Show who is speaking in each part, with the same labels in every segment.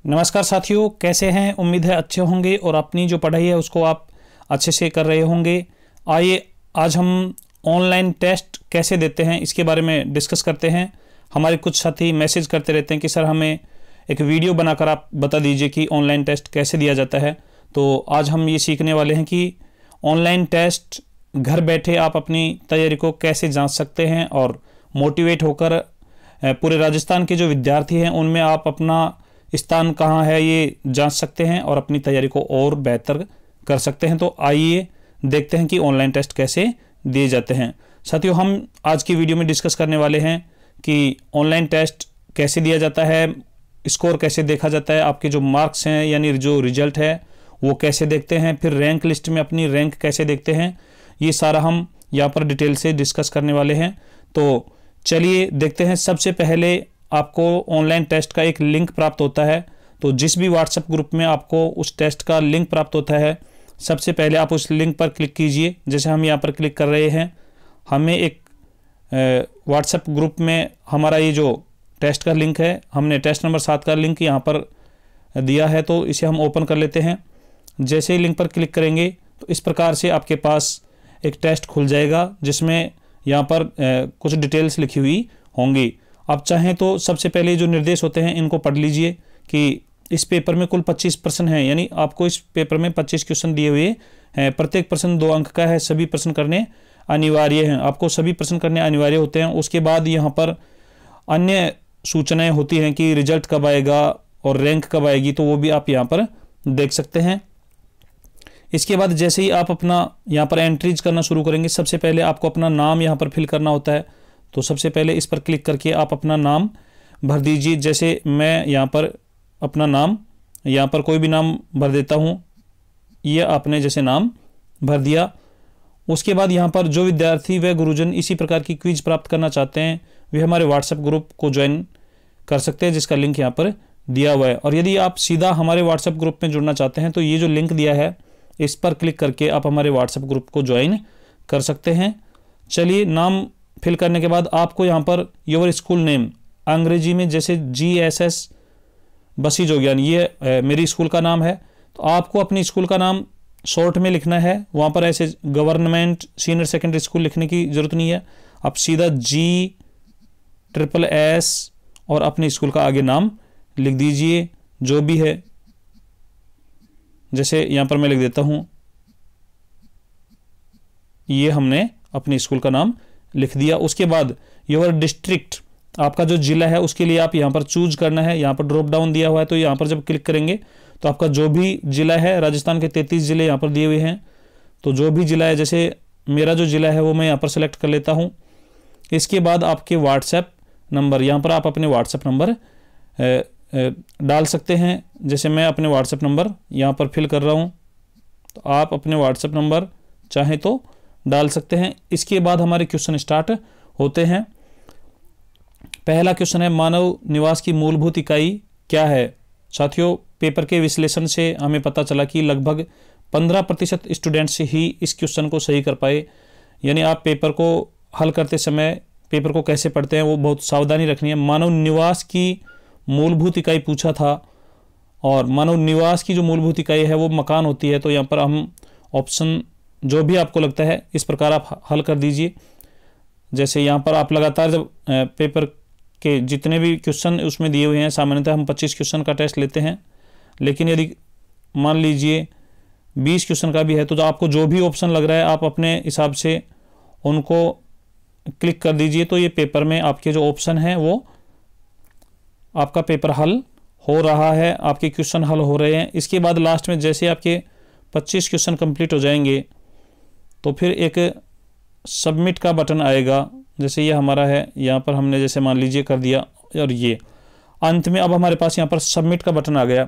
Speaker 1: नमस्कार साथियों, कैसे हैं? उम्मीद है अच्छे होंगे और अपनी जो पढ़ाई है उसको आप अच्छे से कर रहे होंगे। आइए आज हम ऑनलाइन टेस्ट कैसे देते हैं इसके बारे में डिस्कस करते हैं। हमारे कुछ साथी मैसेज करते रहते हैं कि सर हमें एक वीडियो बनाकर आप बता दीजिए कि ऑनलाइन टेस्ट कैसे दिया जाता है। तो आज हम ये सीखने वाले हैं कि ऑनलाइन टेस्ट घर बैठे आप अपनी तैयारी को कैसे जांच सकते हैं और मोटिवेट होकर पूरे राजस्थान के जो विद्यार्थी हैं उनमें आप अपना स्थान कहाँ है ये जांच सकते हैं और अपनी तैयारी को और बेहतर कर सकते हैं। तो आइए देखते हैं कि ऑनलाइन टेस्ट कैसे दिए जाते हैं। साथियों, हम आज की वीडियो में डिस्कस करने वाले हैं कि ऑनलाइन टेस्ट कैसे दिया जाता है, स्कोर कैसे देखा जाता है, आपके जो मार्क्स हैं यानी जो रिजल्ट है वो कैसे देखते हैं, फिर रैंक लिस्ट में अपनी रैंक कैसे देखते हैं, ये सारा हम यहाँ पर डिटेल से डिस्कस करने वाले हैं। तो चलिए देखते हैं। सबसे पहले आपको ऑनलाइन टेस्ट का एक लिंक प्राप्त होता है। तो जिस भी व्हाट्सएप ग्रुप में आपको उस टेस्ट का लिंक प्राप्त होता है, सबसे पहले आप उस लिंक पर क्लिक कीजिए। जैसे हम यहाँ पर क्लिक कर रहे हैं, हमें एक व्हाट्सएप ग्रुप में हमारा ये जो टेस्ट का लिंक है, हमने टेस्ट नंबर 7 का लिंक यहाँ पर दिया है, तो इसे हम ओपन कर लेते हैं। जैसे ही लिंक पर क्लिक करेंगे तो इस प्रकार से आपके पास एक टेस्ट खुल जाएगा जिसमें यहाँ पर कुछ डिटेल्स लिखी हुई होंगी। आप चाहें तो सबसे पहले जो निर्देश होते हैं इनको पढ़ लीजिए कि इस पेपर में कुल 25 प्रश्न हैं, यानी आपको इस पेपर में 25 क्वेश्चन दिए हुए हैं। प्रत्येक प्रश्न 2 अंक का है, सभी प्रश्न करने अनिवार्य हैं। आपको सभी प्रश्न करने अनिवार्य होते हैं। उसके बाद यहाँ पर अन्य सूचनाएं होती हैं कि रिजल्ट कब आएगा और रैंक कब आएगी, तो वो भी आप यहाँ पर देख सकते हैं। इसके बाद जैसे ही आप अपना यहाँ पर एंट्रीज करना शुरू करेंगे, सबसे पहले आपको अपना नाम यहाँ पर फिल करना होता है। तो सबसे पहले इस पर क्लिक करके आप अपना नाम भर दीजिए। जैसे मैं यहाँ पर अपना नाम यहाँ पर कोई भी नाम भर देता हूँ। ये आपने जैसे नाम भर दिया। उसके बाद यहाँ पर जो विद्यार्थी व गुरुजन इसी प्रकार की क्विज प्राप्त करना चाहते हैं वे हमारे व्हाट्सएप ग्रुप को ज्वाइन कर सकते हैं, जिसका लिंक यहाँ पर दिया हुआ है। और यदि आप सीधा हमारे व्हाट्सएप ग्रुप में जुड़ना चाहते हैं तो ये जो लिंक दिया है इस पर क्लिक करके आप हमारे व्हाट्सएप ग्रुप को ज्वाइन कर सकते हैं। चलिए, नाम फिल करने के बाद आपको यहाँ पर योर स्कूल नेम अंग्रेजी में जैसे GSS बसी जोगियान, ये मेरी स्कूल का नाम है। तो आपको अपनी स्कूल का नाम शॉर्ट में लिखना है। वहाँ पर ऐसे गवर्नमेंट सीनियर सेकेंडरी स्कूल लिखने की ज़रूरत नहीं है। आप सीधा GSS और अपनी स्कूल का आगे नाम लिख दीजिए जो भी है। जैसे यहाँ पर मैं लिख देता हूँ, ये हमने अपनी स्कूल का नाम लिख दिया। उसके बाद योर डिस्ट्रिक्ट, आपका जो जिला है उसके लिए आप यहाँ पर चूज करना है। यहाँ पर ड्रॉप डाउन दिया हुआ है, तो यहाँ पर जब क्लिक करेंगे तो आपका जो भी जिला है, राजस्थान के 33 जिले यहाँ पर दिए हुए हैं, तो जो भी जिला है, जैसे मेरा जो जिला है वो मैं यहाँ पर सेलेक्ट कर लेता हूँ। इसके बाद आपके व्हाट्सएप नंबर, यहाँ पर आप अपने व्हाट्सएप नंबर डाल सकते हैं। जैसे मैं अपने व्हाट्सएप नंबर यहाँ पर फिल कर रहा हूँ, तो आप अपने व्हाट्सएप नंबर चाहें तो डाल सकते हैं। इसके बाद हमारे क्वेश्चन स्टार्ट होते हैं। पहला क्वेश्चन है, मानव निवास की मूलभूत इकाई क्या है? साथियों, पेपर के विश्लेषण से हमें पता चला कि लगभग 15% स्टूडेंट्स ही इस क्वेश्चन को सही कर पाए। यानी आप पेपर को हल करते समय पेपर को कैसे पढ़ते हैं वो बहुत सावधानी रखनी है। मानव निवास की मूलभूत इकाई पूछा था, और मानव निवास की जो मूलभूत इकाई है वो मकान होती है। तो यहाँ पर हम ऑप्शन जो भी आपको लगता है इस प्रकार आप हल कर दीजिए। जैसे यहाँ पर आप लगातार जब पेपर के जितने भी क्वेश्चन उसमें दिए हुए हैं, सामान्यतः हम 25 क्वेश्चन का टेस्ट लेते हैं, लेकिन यदि मान लीजिए 20 क्वेश्चन का भी है तो आपको जो भी ऑप्शन लग रहा है आप अपने हिसाब से उनको क्लिक कर दीजिए। तो ये पेपर में आपके जो ऑप्शन हैं वो आपका पेपर हल हो रहा है, आपके क्वेश्चन हल हो रहे हैं। इसके बाद लास्ट में जैसे आपके 25 क्वेश्चन कंप्लीट हो जाएंगे तो फिर एक सबमिट का बटन आएगा। जैसे ये हमारा है, यहाँ पर हमने जैसे मान लीजिए कर दिया, और ये अंत में अब हमारे पास यहाँ पर सबमिट का बटन आ गया।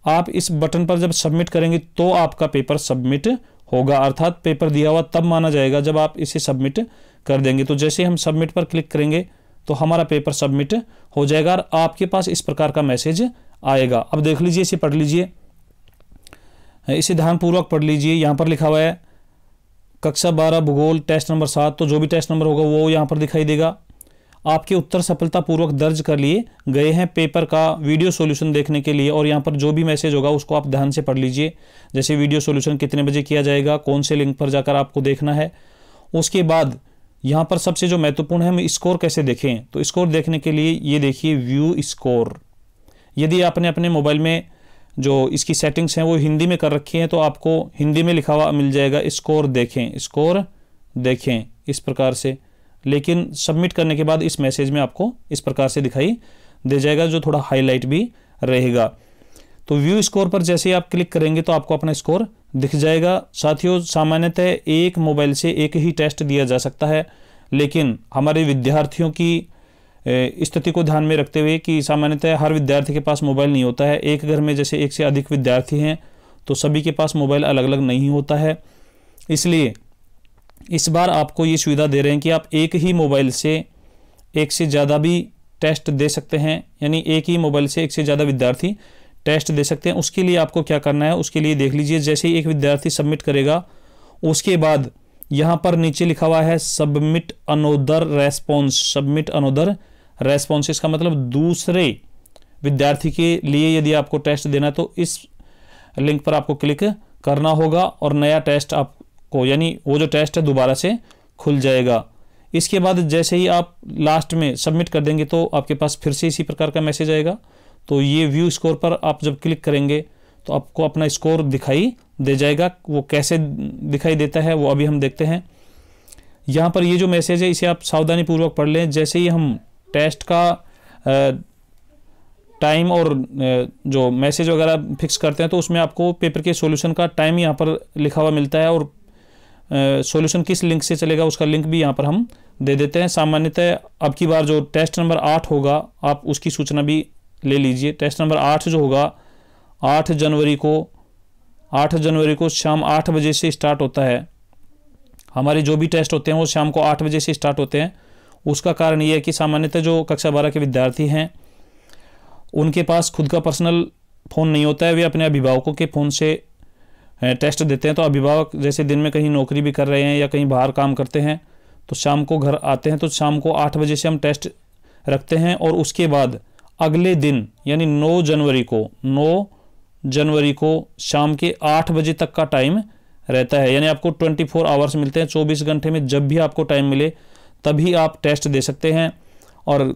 Speaker 1: आप इस बटन पर जब सबमिट करेंगे तो आपका पेपर सबमिट होगा, अर्थात पेपर दिया हुआ तब माना जाएगा जब आप इसे सबमिट कर देंगे। तो जैसे हम सबमिट पर क्लिक करेंगे तो हमारा पेपर सबमिट हो जाएगा और आपके पास इस प्रकार का मैसेज आएगा। अब देख लीजिए, इसे पढ़ लीजिए, इसे ध्यानपूर्वक पढ़ लीजिए। यहाँ पर लिखा हुआ है कक्षा 12 भूगोल टेस्ट नंबर 7, तो जो भी टेस्ट नंबर होगा वो यहाँ पर दिखाई देगा। आपके उत्तर सफलतापूर्वक दर्ज कर लिए गए हैं पेपर का वीडियो सॉल्यूशन देखने के लिए। और यहाँ पर जो भी मैसेज होगा उसको आप ध्यान से पढ़ लीजिए, जैसे वीडियो सॉल्यूशन कितने बजे किया जाएगा, कौन से लिंक पर जाकर आपको देखना है। उसके बाद यहाँ पर सबसे जो महत्वपूर्ण है, हम स्कोर कैसे देखें, तो स्कोर देखने के लिए ये देखिए व्यू स्कोर। यदि आपने अपने मोबाइल में जो इसकी सेटिंग्स हैं वो हिंदी में कर रखी हैं तो आपको हिंदी में लिखा हुआ मिल जाएगा स्कोर देखें, स्कोर देखें इस प्रकार से। लेकिन सबमिट करने के बाद इस मैसेज में आपको इस प्रकार से दिखाई दे जाएगा, जो थोड़ा हाईलाइट भी रहेगा। तो व्यू स्कोर पर जैसे ही आप क्लिक करेंगे तो आपको अपना स्कोर दिख जाएगा। साथियों, सामान्यतः एक मोबाइल से एक ही टेस्ट दिया जा सकता है, लेकिन हमारे विद्यार्थियों की स्थिति को ध्यान में रखते हुए कि सामान्यतः हर विद्यार्थी के पास मोबाइल नहीं होता है। एक घर में जैसे एक से अधिक विद्यार्थी हैं तो सभी के पास मोबाइल अलग अलग नहीं होता है, इसलिए इस बार आपको ये सुविधा दे रहे हैं कि आप एक ही मोबाइल से एक से ज़्यादा भी टेस्ट दे सकते हैं, यानी एक ही मोबाइल से एक से ज़्यादा विद्यार्थी टेस्ट दे सकते हैं। उसके लिए आपको क्या करना है, उसके लिए देख लीजिए। जैसे ही एक विद्यार्थी सबमिट करेगा उसके बाद यहाँ पर नीचे लिखा हुआ है submit another response. Submit another response इसका मतलब दूसरे विद्यार्थी के लिए यदि आपको टेस्ट देना है तो इस लिंक पर आपको क्लिक करना होगा और नया टेस्ट आपको, यानी वो जो टेस्ट है दोबारा से खुल जाएगा। इसके बाद जैसे ही आप लास्ट में सबमिट कर देंगे तो आपके पास फिर से इसी प्रकार का मैसेज आएगा। तो ये व्यू स्कोर पर आप जब क्लिक करेंगे तो आपको अपना स्कोर दिखाई दे जाएगा। वो कैसे दिखाई देता है वो अभी हम देखते हैं। यहाँ पर ये जो मैसेज है इसे आप सावधानी पूर्वक पढ़ लें। जैसे ही हम टेस्ट का टाइम और जो मैसेज वगैरह फिक्स करते हैं तो उसमें आपको पेपर के सॉल्यूशन का टाइम यहाँ पर लिखा हुआ मिलता है और सॉल्यूशन किस लिंक से चलेगा उसका लिंक भी यहाँ पर हम दे देते हैं। सामान्यतः अब की बार जो टेस्ट नंबर 8 होगा आप उसकी सूचना भी ले लीजिए। टेस्ट नंबर 8 जो होगा 8 जनवरी को शाम 8 बजे से स्टार्ट होता है। हमारे जो भी टेस्ट होते हैं वो शाम को 8 बजे से स्टार्ट होते हैं। उसका कारण ये है कि सामान्यतः जो कक्षा 12 के विद्यार्थी हैं उनके पास खुद का पर्सनल फ़ोन नहीं होता है, वे अपने अभिभावकों के फ़ोन से टेस्ट देते हैं। तो अभिभावक जैसे दिन में कहीं नौकरी भी कर रहे हैं या कहीं बाहर काम करते हैं तो शाम को घर आते हैं, तो शाम को 8 बजे से हम टेस्ट रखते हैं और उसके बाद अगले दिन यानी 9 जनवरी को शाम के 8 बजे तक का टाइम रहता है। यानी आपको 24 आवर्स मिलते हैं, 24 घंटे में जब भी आपको टाइम मिले तभी आप टेस्ट दे सकते हैं। और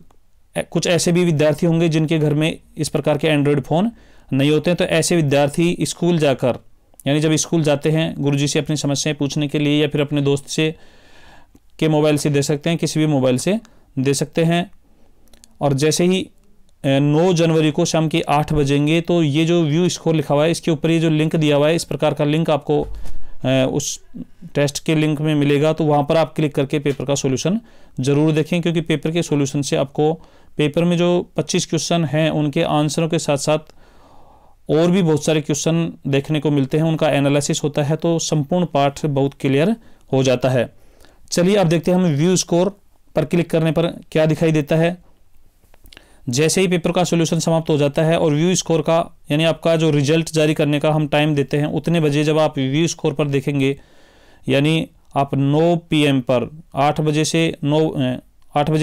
Speaker 1: कुछ ऐसे भी विद्यार्थी होंगे जिनके घर में इस प्रकार के एंड्रॉयड फ़ोन नहीं होते हैं, तो ऐसे विद्यार्थी स्कूल जाकर, यानी जब स्कूल जाते हैं गुरुजी से अपनी समस्याएं पूछने के लिए या फिर अपने दोस्त से के मोबाइल से दे सकते हैं, किसी भी मोबाइल से दे सकते हैं। और जैसे ही 9 जनवरी को शाम के 8 बजेंगे तो ये जो व्यू स्कोर लिखा हुआ है इसके ऊपर ये जो लिंक दिया हुआ है इस प्रकार का लिंक आपको उस टेस्ट के लिंक में मिलेगा। तो वहाँ पर आप क्लिक करके पेपर का सॉल्यूशन ज़रूर देखें, क्योंकि पेपर के सॉल्यूशन से आपको पेपर में जो 25 क्वेश्चन हैं उनके आंसरों के साथ साथ और भी बहुत सारे क्वेश्चन देखने को मिलते हैं, उनका एनालिसिस होता है, तो संपूर्ण पाठ बहुत क्लियर हो जाता है। चलिए अब देखते हैं हम व्यू स्कोर पर क्लिक करने पर क्या दिखाई देता है। जैसे ही पेपर का सॉल्यूशन समाप्त हो जाता है और व्यू स्कोर का यानी आपका जो रिजल्ट जारी करने का हम टाइम देते हैं उतने बजे जब आप व्यू स्कोर पर देखेंगे, यानी आप 9 PM पर 8 बजे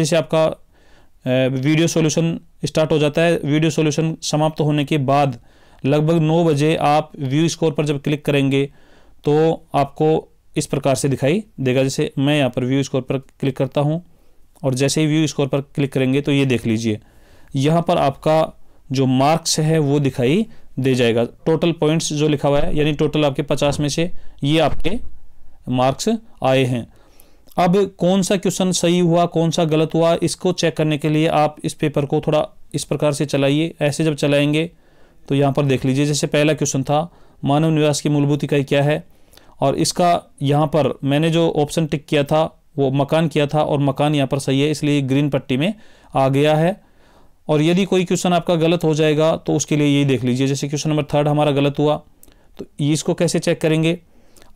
Speaker 1: से आपका वीडियो सॉल्यूशन स्टार्ट हो जाता है। वीडियो सॉल्यूशन समाप्त होने के बाद लगभग 9 बजे आप व्यू स्कोर पर जब क्लिक करेंगे तो आपको इस प्रकार से दिखाई देगा। जैसे मैं यहाँ पर व्यू स्कोर पर क्लिक करता हूँ और जैसे ही व्यू स्कोर पर क्लिक करेंगे तो ये देख लीजिए यहाँ पर आपका जो मार्क्स है वो दिखाई दे जाएगा। टोटल पॉइंट्स जो लिखा हुआ है यानी टोटल आपके 50 में से ये आपके मार्क्स आए हैं। अब कौन सा क्वेश्चन सही हुआ कौन सा गलत हुआ इसको चेक करने के लिए आप इस पेपर को थोड़ा इस प्रकार से चलाइए। ऐसे जब चलाएंगे तो यहाँ पर देख लीजिए, जैसे पहला क्वेश्चन था मानव निवास की मूलभूत इकाई क्या है, और इसका यहाँ पर मैंने जो ऑप्शन टिक किया था वो मकान किया था और मकान यहाँ पर सही है, इसलिए ग्रीन पट्टी में आ गया है। और यदि कोई क्वेश्चन आपका गलत हो जाएगा तो उसके लिए यही देख लीजिए, जैसे क्वेश्चन नंबर 3 हमारा गलत हुआ तो इसको कैसे चेक करेंगे।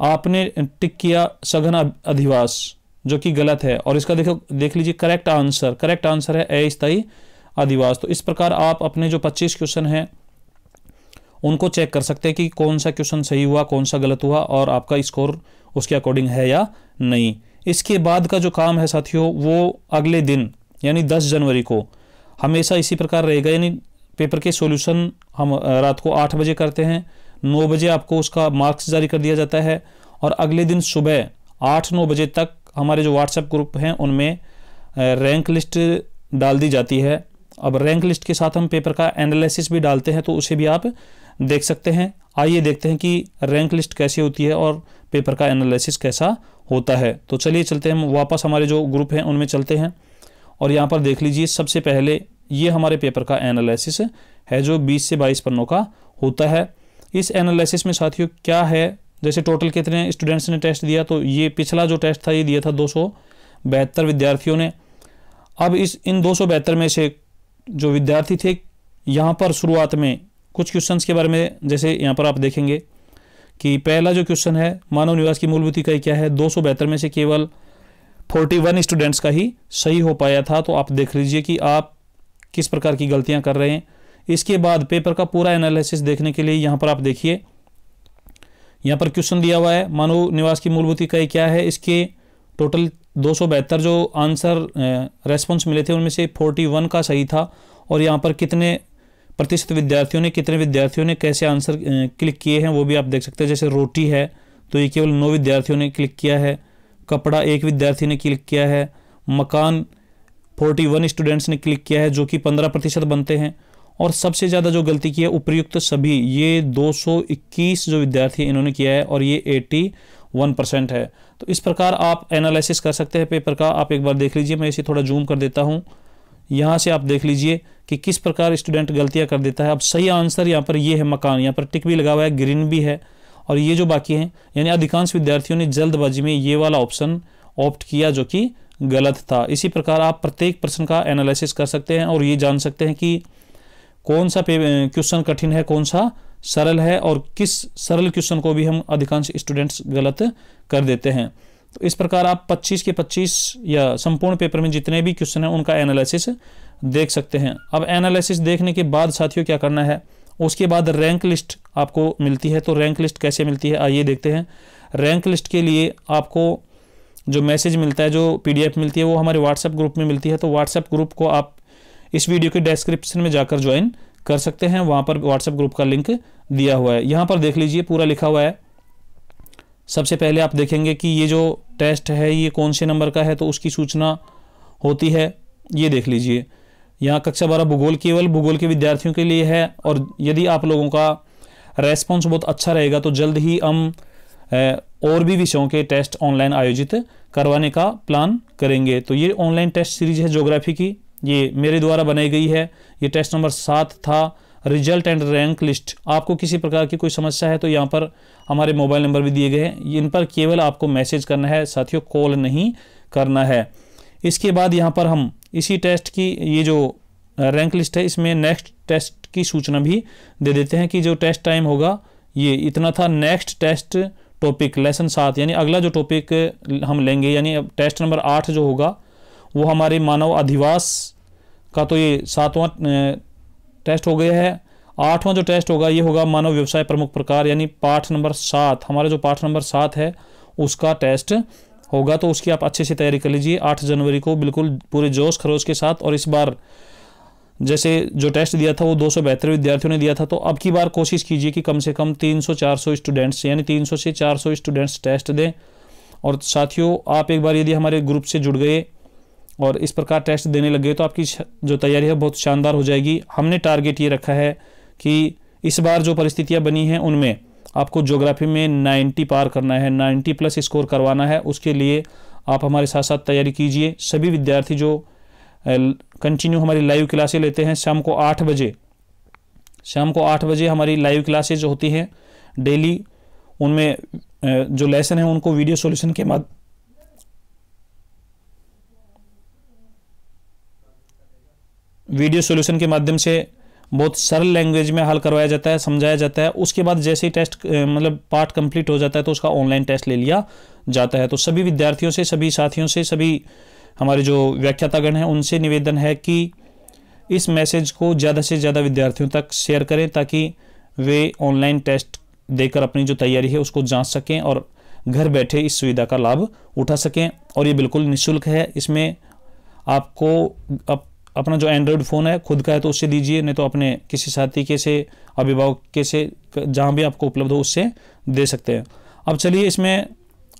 Speaker 1: आपने टिक किया सघन अधिवास जो कि गलत है और इसका देख लीजिए करेक्ट आंसर है अस्थायी अधिवास। तो इस प्रकार आप अपने जो 25 क्वेश्चन हैं उनको चेक कर सकते हैं कि कौन सा क्वेश्चन सही हुआ कौन सा गलत हुआ और आपका स्कोर उसके अकॉर्डिंग है या नहीं। इसके बाद का जो काम है साथियों वो अगले दिन यानी 10 जनवरी को हमेशा इसी प्रकार रहेगा, यानी पेपर के सॉल्यूशन हम रात को 8 बजे करते हैं, 9 बजे आपको उसका मार्क्स जारी कर दिया जाता है और अगले दिन सुबह 8-9 बजे तक हमारे जो व्हाट्सएप ग्रुप हैं उनमें रैंक लिस्ट डाल दी जाती है। अब रैंक लिस्ट के साथ हम पेपर का एनालिसिस भी डालते हैं, तो उसे भी आप देख सकते हैं। आइए देखते हैं कि रैंक लिस्ट कैसी होती है और पेपर का एनालिसिस कैसा होता है। तो चलिए चलते हैं, हम वापस हमारे जो ग्रुप हैं उनमें चलते हैं और यहाँ पर देख लीजिए, सबसे पहले ये हमारे पेपर का एनालिसिस है जो 20 से 22 पन्नों का होता है। इस एनालिसिस में साथियों क्या है, जैसे टोटल कितने स्टूडेंट्स ने टेस्ट दिया, तो ये पिछला जो टेस्ट था ये दिया था 272 विद्यार्थियों ने। अब इन 272 में से जो विद्यार्थी थे, यहाँ पर शुरुआत में कुछ क्वेश्चंस के बारे में, जैसे यहाँ पर आप देखेंगे कि पहला जो क्वेश्चन है, मानव निवास की मूलभूत इकाई क्या है, 272 में से केवल 41 स्टूडेंट्स का ही सही हो पाया था। तो आप देख लीजिए कि आप किस प्रकार की गलतियां कर रहे हैं। इसके बाद पेपर का पूरा एनालिसिस देखने के लिए यहाँ पर आप देखिए, यहाँ पर क्वेश्चन दिया हुआ है, मानव निवास की मूलभूत इकाई क्या है। इसके टोटल 272 जो आंसर रेस्पॉन्स मिले थे उनमें से 41 का सही था। और यहाँ पर कितने प्रतिशत विद्यार्थियों ने, कितने विद्यार्थियों ने कैसे आंसर क्लिक किए हैं वो भी आप देख सकते हैं। जैसे रोटी है तो ये केवल 9 विद्यार्थियों ने क्लिक किया है, कपड़ा 1 विद्यार्थी ने क्लिक किया है, मकान 41 स्टूडेंट्स ने क्लिक किया है जो कि 15% बनते हैं। और सबसे ज़्यादा जो गलती की है उपर्युक्त सभी, ये 221 जो विद्यार्थी इन्होंने किया है और ये 81% है। तो इस प्रकार आप एनालिसिस कर सकते हैं पेपर का। आप एक बार देख लीजिए, मैं इसे थोड़ा जूम कर देता हूँ, यहाँ से आप देख लीजिए कि किस प्रकार स्टूडेंट गलतियाँ कर देता है। अब सही आंसर यहाँ पर ये है मकान, यहाँ पर टिक भी लगा हुआ है, ग्रीन भी है। और ये जो बाकी हैं, यानी अधिकांश विद्यार्थियों ने जल्दबाजी में ये वाला ऑप्शन ऑप्ट किया जो कि गलत था। इसी प्रकार आप प्रत्येक प्रश्न का एनालिसिस कर सकते हैं और ये जान सकते हैं कि कौन सा क्वेश्चन कठिन है, कौन सा सरल है, और किस सरल क्वेश्चन को भी हम अधिकांश स्टूडेंट्स गलत कर देते हैं। तो इस प्रकार आप 25 के 25 या संपूर्ण पेपर में जितने भी क्वेश्चन हैं उनका एनालिसिस देख सकते हैं। अब एनालिसिस देखने के बाद साथियों क्या करना है, उसके बाद रैंक लिस्ट आपको मिलती है। तो रैंक लिस्ट कैसे मिलती है आइए देखते हैं। रैंक लिस्ट के लिए आपको जो मैसेज मिलता है, जो PDF मिलती है, वो हमारे व्हाट्सएप ग्रुप में मिलती है। तो व्हाट्सएप ग्रुप को आप इस वीडियो के डिस्क्रिप्शन में जाकर ज्वाइन कर सकते हैं, वहाँ पर व्हाट्सएप ग्रुप का लिंक दिया हुआ है। यहाँ पर देख लीजिए पूरा लिखा हुआ है। सबसे पहले आप देखेंगे कि ये जो टेस्ट है ये कौन से नंबर का है, तो उसकी सूचना होती है। ये देख लीजिए, यहाँ कक्षा 12 भूगोल केवल भूगोल के विद्यार्थियों के लिए है। और यदि आप लोगों का रेस्पॉन्स बहुत अच्छा रहेगा तो जल्द ही हम और भी विषयों के टेस्ट ऑनलाइन आयोजित करवाने का प्लान करेंगे। तो ये ऑनलाइन टेस्ट सीरीज है ज्योग्राफी की, ये मेरे द्वारा बनाई गई है। ये टेस्ट नंबर 7 था, रिजल्ट एंड रैंक लिस्ट। आपको किसी प्रकार की कोई समस्या है तो यहाँ पर हमारे मोबाइल नंबर भी दिए गए हैं, इन पर केवल आपको मैसेज करना है साथियों, कॉल नहीं करना है। इसके बाद यहाँ पर हम इसी टेस्ट की ये जो रैंक लिस्ट है इसमें नेक्स्ट टेस्ट की सूचना भी दे देते हैं कि जो टेस्ट टाइम होगा ये इतना था। नेक्स्ट टेस्ट टॉपिक लेसन 7, यानी अगला जो टॉपिक हम लेंगे, यानी टेस्ट नंबर 8 जो होगा वो हमारे मानव अधिवास का, तो ये 7वां टेस्ट हो गया है। 8वां जो टेस्ट होगा ये होगा मानव व्यवसाय प्रमुख प्रकार, यानी पाठ नंबर 7, हमारा जो पाठ नंबर 7 है उसका टेस्ट होगा। तो उसकी आप अच्छे से तैयारी कर लीजिए 8 जनवरी को, बिल्कुल पूरे जोश खरोश के साथ। और इस बार जैसे जो टेस्ट दिया था वो 272 विद्यार्थियों ने दिया था, तो अब की बार कोशिश कीजिए कि कम से कम 300-400 स्टूडेंट्स, यानी 300 से 400 स्टूडेंट्स टेस्ट दें। और साथियों आप एक बार यदि हमारे ग्रुप से जुड़ गए और इस प्रकार टेस्ट देने लग गए तो आपकी जो तैयारी है बहुत शानदार हो जाएगी। हमने टारगेट ये रखा है कि इस बार जो परिस्थितियाँ बनी हैं उनमें आपको ज्योग्राफी में 90 पार करना है, 90+ स्कोर करवाना है। उसके लिए आप हमारे साथ साथ तैयारी कीजिए। सभी विद्यार्थी जो कंटिन्यू हमारी लाइव क्लासें लेते हैं, शाम को 8 बजे हमारी लाइव क्लासेज जो होती हैं डेली, उनमें जो लेसन है उनको वीडियो सॉल्यूशन के माध्यम से बहुत सरल लैंग्वेज में हल करवाया जाता है, समझाया जाता है। उसके बाद जैसे ही टेस्ट मतलब पार्ट कंप्लीट हो जाता है तो उसका ऑनलाइन टेस्ट ले लिया जाता है। तो सभी विद्यार्थियों से, सभी साथियों से, सभी हमारे जो व्याख्यातागण हैं उनसे निवेदन है कि इस मैसेज को ज़्यादा से ज़्यादा विद्यार्थियों तक शेयर करें ताकि वे ऑनलाइन टेस्ट देकर अपनी जो तैयारी है उसको जांच सकें और घर बैठे इस सुविधा का लाभ उठा सकें। और ये बिल्कुल निःशुल्क है, इसमें आपको अपना जो एंड्रॉयड फ़ोन है खुद का है तो उससे दीजिए, नहीं तो अपने किसी साथी के से, अभिभावक के से, जहाँ भी आपको उपलब्ध हो उससे दे सकते हैं। अब चलिए इसमें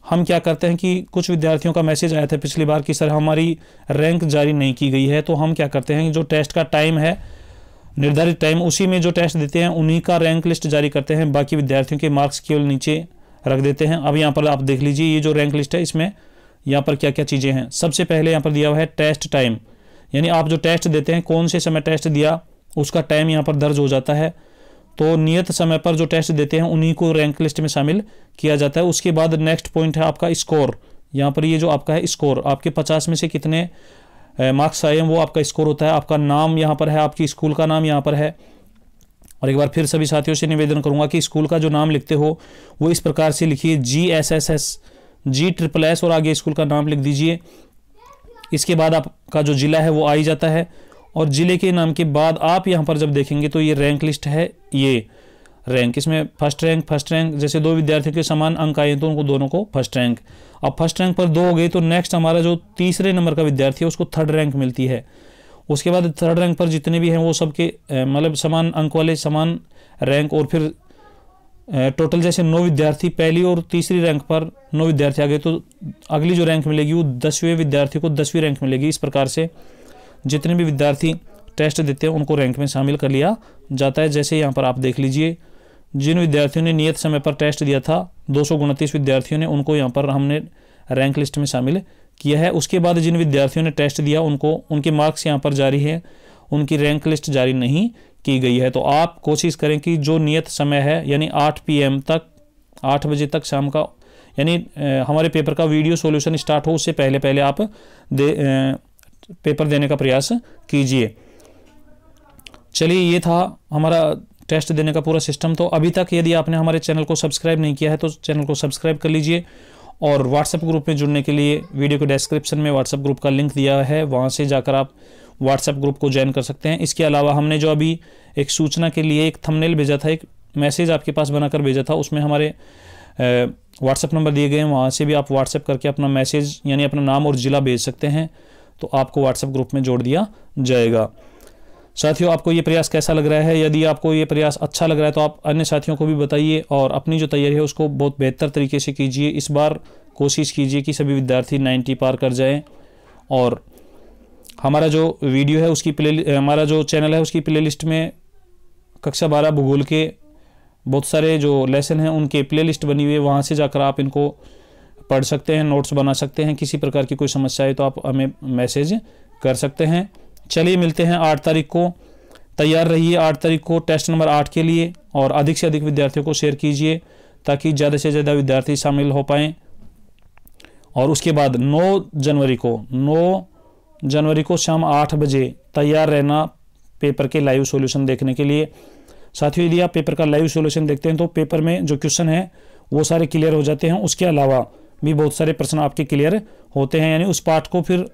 Speaker 1: हम क्या करते हैं कि कुछ विद्यार्थियों का मैसेज आया था पिछली बार कि सर हमारी रैंक जारी नहीं की गई है, तो हम क्या करते हैं, जो टेस्ट का टाइम है, निर्धारित टाइम, उसी में जो टेस्ट देते हैं उन्हीं का रैंक लिस्ट जारी करते हैं, बाकी विद्यार्थियों के मार्क्स केवल नीचे रख देते हैं। अब यहाँ पर आप देख लीजिए, ये जो रैंक लिस्ट है इसमें यहाँ पर क्या क्या चीज़ें हैं। सबसे पहले यहाँ पर दिया हुआ है टेस्ट टाइम, यानी आप जो टेस्ट देते हैं, कौन से समय टेस्ट दिया उसका टाइम यहाँ पर दर्ज हो जाता है। तो नियत समय पर जो टेस्ट देते हैं उन्हीं को रैंक लिस्ट में शामिल किया जाता है। उसके बाद नेक्स्ट पॉइंट है आपका स्कोर। यहाँ पर ये जो आपका है स्कोर, आपके 50 में से कितने मार्क्स आए हैं वो आपका स्कोर होता है। आपका नाम यहाँ पर है, आपकी स्कूल का नाम यहाँ पर है। और एक बार फिर सभी साथियों से निवेदन करूंगा कि स्कूल का जो नाम लिखते हो वो इस प्रकार से लिखिए, GSSS, GSSS और आगे स्कूल का नाम लिख दीजिए। इसके बाद आपका जो जिला है वो आ ही जाता है, और जिले के नाम के बाद आप यहाँ पर जब देखेंगे तो ये रैंक लिस्ट है, ये रैंक, इसमें फर्स्ट रैंक, जैसे 2 विद्यार्थियों के समान अंक आए तो उनको दोनों को फर्स्ट रैंक। अब फर्स्ट रैंक पर 2 हो गए तो नेक्स्ट हमारा जो तीसरे नंबर का विद्यार्थी है उसको थर्ड रैंक मिलती है। उसके बाद थर्ड रैंक पर जितने भी हैं वो सबके मतलब समान अंक वाले समान रैंक, और फिर टोटल जैसे 9 विद्यार्थी पहली और तीसरी रैंक पर 9 विद्यार्थी आ गए तो अगली जो रैंक मिलेगी वो 10वें विद्यार्थी को 10वीं रैंक मिलेगी। इस प्रकार से जितने भी विद्यार्थी टेस्ट देते हैं उनको रैंक में शामिल कर लिया जाता है। जैसे यहाँ पर आप देख लीजिए, जिन विद्यार्थियों ने नियत समय पर टेस्ट दिया था 229 विद्यार्थियों ने, उनको यहाँ पर हमने रैंक लिस्ट में शामिल किया है। उसके बाद जिन विद्यार्थियों ने टेस्ट दिया उनको उनके मार्क्स यहाँ पर जारी है, उनकी रैंक लिस्ट जारी नहीं की गई है। तो आप कोशिश करें कि जो नियत समय है यानी 8 PM तक, 8 बजे तक शाम का, यानी हमारे पेपर का वीडियो सॉल्यूशन स्टार्ट हो उससे पहले आप पेपर देने का प्रयास कीजिए। चलिए, ये था हमारा टेस्ट देने का पूरा सिस्टम। तो अभी तक यदि आपने हमारे चैनल को सब्सक्राइब नहीं किया है तो चैनल को सब्सक्राइब कर लीजिए, और व्हाट्सएप ग्रुप में जुड़ने के लिए वीडियो के डिस्क्रिप्शन में व्हाट्सएप ग्रुप का लिंक दिया है, वहाँ से जाकर आप व्हाट्सएप ग्रुप को ज्वाइन कर सकते हैं। इसके अलावा हमने जो अभी एक सूचना के लिए एक थंबनेल भेजा था, एक मैसेज आपके पास बनाकर भेजा था, उसमें हमारे व्हाट्सएप नंबर दिए गए हैं, वहाँ से भी आप व्हाट्सएप करके अपना मैसेज यानी अपना नाम और ज़िला भेज सकते हैं, तो आपको व्हाट्सएप ग्रुप में जोड़ दिया जाएगा। साथियों, आपको ये प्रयास कैसा लग रहा है? यदि आपको ये प्रयास अच्छा लग रहा है तो आप अन्य साथियों को भी बताइए, और अपनी जो तैयारी है उसको बहुत बेहतर तरीके से कीजिए। इस बार कोशिश कीजिए कि सभी विद्यार्थी 90 पार कर जाएं, और हमारा जो वीडियो है उसकी हमारा जो चैनल है उसकी प्लेलिस्ट में कक्षा 12 भूगोल के बहुत सारे जो लेसन हैं उनके प्लेलिस्ट बनी हुई है, वहाँ से जाकर आप इनको पढ़ सकते हैं, नोट्स बना सकते हैं। किसी प्रकार की कोई समस्या है तो आप हमें मैसेज कर सकते हैं। चलिए, मिलते हैं 8 तारीख को। तैयार रहिए 8 तारीख को टेस्ट नंबर 8 के लिए, और अधिक से अधिक विद्यार्थियों को शेयर कीजिए ताकि ज़्यादा से ज़्यादा विद्यार्थी शामिल हो पाएँ। और उसके बाद 9 जनवरी को शाम 8 बजे तैयार रहना पेपर के लाइव सॉल्यूशन देखने के लिए। साथियों, यदि आप पेपर का लाइव सॉल्यूशन देखते हैं तो पेपर में जो क्वेश्चन है वो सारे क्लियर हो जाते हैं, उसके अलावा भी बहुत सारे प्रश्न आपके क्लियर होते हैं, यानी उस पार्ट को फिर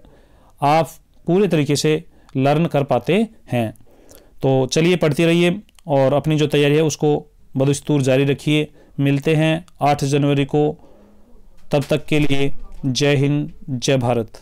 Speaker 1: आप पूरे तरीके से लर्न कर पाते हैं। तो चलिए, पढ़ते रहिए और अपनी जो तैयारी है उसको बदस्तूर जारी रखिए। मिलते हैं 8 जनवरी को, तब तक के लिए जय हिंद, जय भारत।